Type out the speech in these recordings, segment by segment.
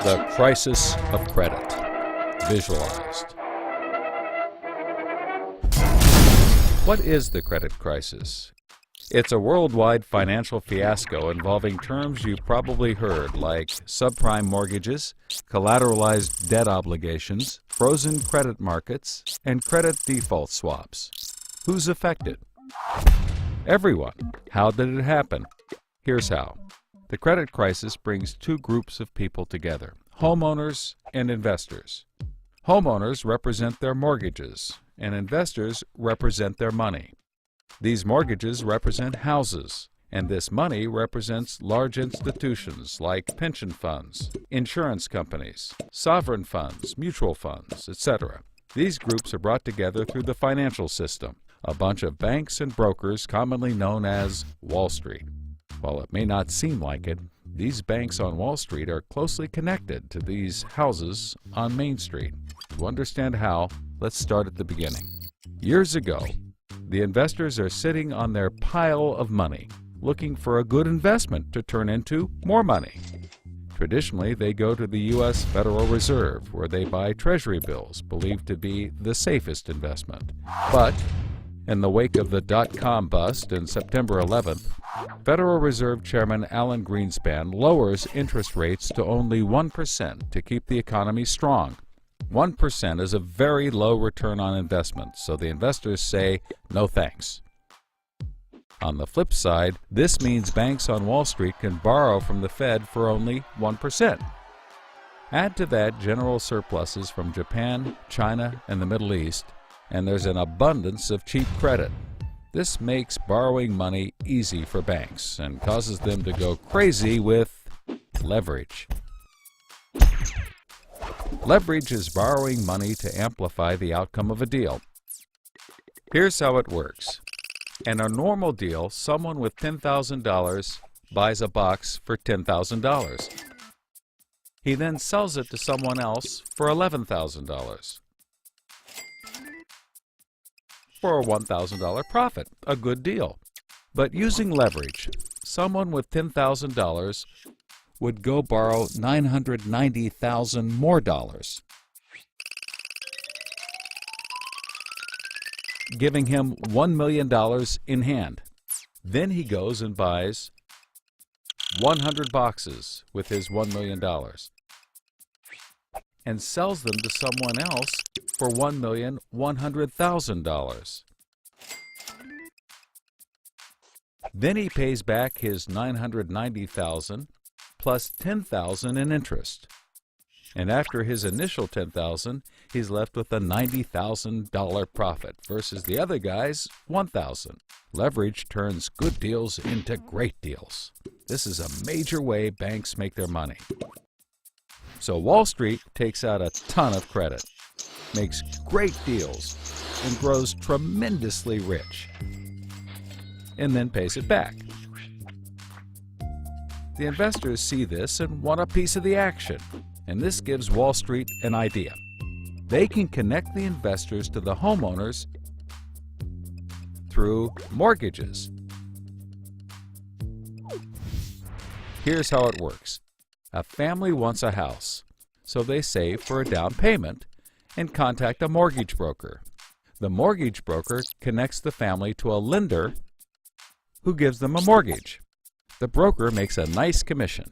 The crisis of credit, visualized. What is the credit crisis? It's a worldwide financial fiasco involving terms you've probably heard like subprime mortgages, collateralized debt obligations, frozen credit markets, and credit default swaps. Who's affected? Everyone. How did it happen? Here's how. The credit crisis brings two groups of people together, homeowners and investors. Homeowners represent their mortgages, and investors represent their money. These mortgages represent houses, and this money represents large institutions like pension funds, insurance companies, sovereign funds, mutual funds, etc. These groups are brought together through the financial system, a bunch of banks and brokers commonly known as Wall Street. While it may not seem like it, these banks on Wall Street are closely connected to these houses on Main Street. To understand how, let's start at the beginning. Years ago, the investors are sitting on their pile of money, looking for a good investment to turn into more money. Traditionally, they go to the U.S. Federal Reserve, where they buy Treasury bills, believed to be the safest investment. But in the wake of the dot-com bust in September 11th, Federal Reserve Chairman Alan Greenspan lowers interest rates to only 1% to keep the economy strong. 1% is a very low return on investment, so the investors say, no thanks. On the flip side, this means banks on Wall Street can borrow from the Fed for only 1%. Add to that general surpluses from Japan, China, and the Middle East, and there's an abundance of cheap credit. This makes borrowing money easy for banks and causes them to go crazy with leverage. Leverage is borrowing money to amplify the outcome of a deal. Here's how it works. In a normal deal, someone with $10,000 buys a box for $10,000. He then sells it to someone else for $11,000. For a $1,000 profit, a good deal. But using leverage, someone with $10,000 would go borrow $990,000 more dollars, giving him $1 million in hand. Then he goes and buys 100 boxes with his $1 million and sells them to someone else for $1,100,000. Then he pays back his $990,000 plus $10,000 in interest. And after his initial $10,000, he's left with a $90,000 profit versus the other guy's $1,000. Leverage turns good deals into great deals. This is a major way banks make their money. So Wall Street takes out a ton of credit, makes great deals, and grows tremendously rich, and then pays it back. The investors see this and want a piece of the action, and this gives Wall Street an idea. They can connect the investors to the homeowners through mortgages. Here's how it works. A family wants a house, so they save for a down payment and contact a mortgage broker. The mortgage broker connects the family to a lender who gives them a mortgage. The broker makes a nice commission.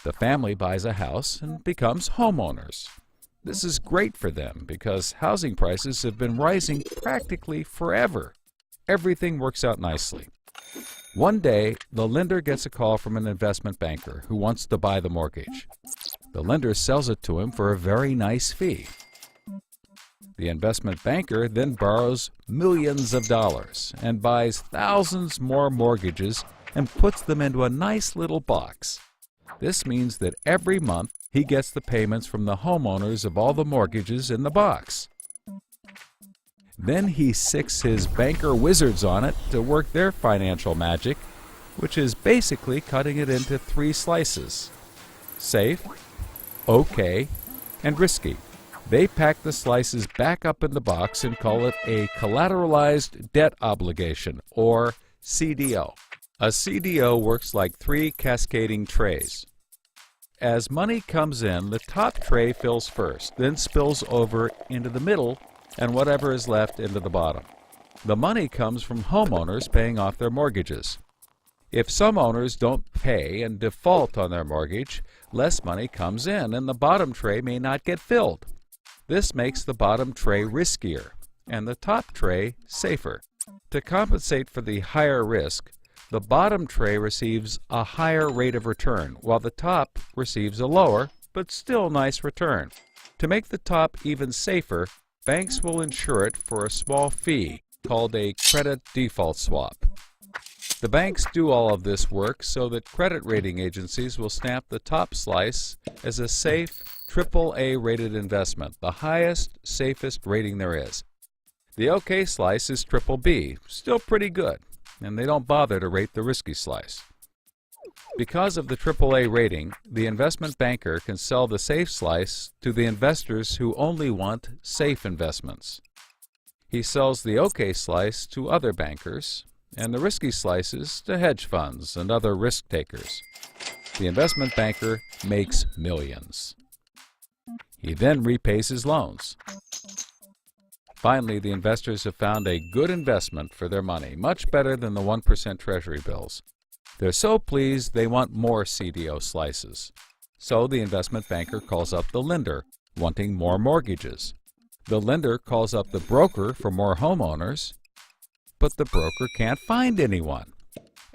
The family buys a house and becomes homeowners. This is great for them because housing prices have been rising practically forever. Everything works out nicely. One day, the lender gets a call from an investment banker who wants to buy the mortgage. The lender sells it to him for a very nice fee. The investment banker then borrows millions of dollars and buys thousands more mortgages and puts them into a nice little box. This means that every month he gets the payments from the homeowners of all the mortgages in the box. Then he sicks his banker wizards on it to work their financial magic, which is basically cutting it into 3 slices: safe, okay, and risky. They pack the slices back up in the box and call it a collateralized debt obligation, or CDO. A CDO works like 3 cascading trays. As money comes in, the top tray fills first, then spills over into the middle, and whatever is left into the bottom. The money comes from homeowners paying off their mortgages. If some owners don't pay and default on their mortgage, less money comes in and the bottom tray may not get filled. This makes the bottom tray riskier and the top tray safer. To compensate for the higher risk, the bottom tray receives a higher rate of return, while the top receives a lower, but still nice return. To make the top even safer, banks will insure it for a small fee called a credit default swap. The banks do all of this work so that credit rating agencies will stamp the top slice as a safe, AAA rated investment, the highest, safest rating there is. The OK slice is BBB, still pretty good, and they don't bother to rate the risky slice. Because of the AAA rating, the investment banker can sell the safe slice to the investors who only want safe investments. He sells the OK slice to other bankers, and the risky slices to hedge funds and other risk takers. The investment banker makes millions. He then repays his loans. Finally, the investors have found a good investment for their money, much better than the 1% Treasury bills. They're so pleased they want more CDO slices. So the investment banker calls up the lender, wanting more mortgages. The lender calls up the broker for more homeowners, but the broker can't find anyone.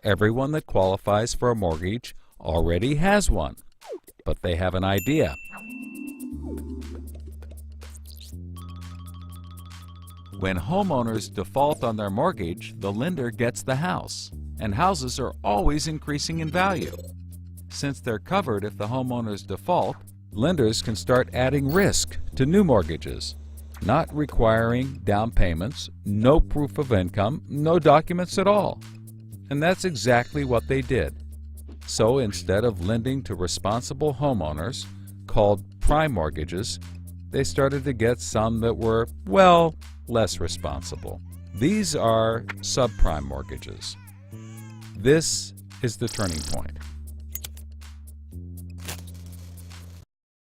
Everyone that qualifies for a mortgage already has one, but they have an idea. When homeowners default on their mortgage, the lender gets the house, and houses are always increasing in value. Since they're covered if the homeowners default, lenders can start adding risk to new mortgages, not requiring down payments, no proof of income, no documents at all. And that's exactly what they did. So instead of lending to responsible homeowners, called prime mortgages, they started to get some that were, well, less responsible. These are subprime mortgages. This is the turning point.